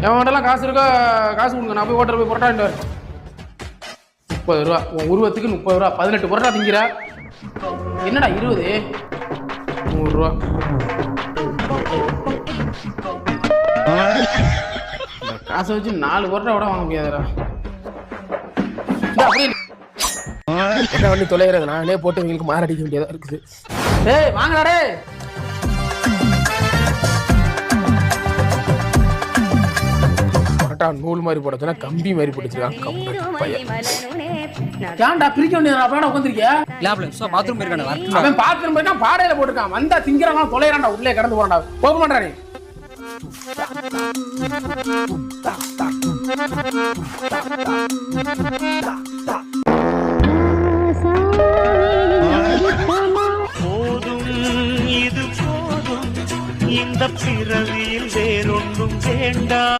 எவன்டெல்லாம் காசு இருக்கோ காசு கொடுங்க, நான் போய் ஹோட்டல் போய் புரோட்டா வாங்கிட்டு வரேன். 30 ரூபா உன் உருவத்துக்கு 30 ரூபா, 18 புரோட்டா திங்கிற. என்னடா 20? 100 ரூபா. காசை வச்சு 4 புரோட்டா கூட வாங்க முடியாதுடா. அப்படியே என்ன பண்ணி தொலைகிறது, நானே போட்டு இவங்களுக்கு மாரடிக்க வேண்டியதா இருக்குது. டேய் வாங்கடா டேய். நூல் மாதிரி போட சொன்னா கம்பி மாதிரி போட்டுச்சிருக்கான். ஏன்டா பிரிக்க வேண்டியது அப்படா உட்காந்துருக்கியா? பாத்ரூம் இருக்கானே, அவன் பாத்ரூம் போயிருக்கான், பாடையில போட்டுருக்கான். வந்தா திங்கிறான் தொலைறான்டா, உள்ளே கடந்து போறான்டா. போக மாட்டா நீ. போதும் இது போதும், இந்த பிறவியில் வேறொன்றும் வேண்டாம்.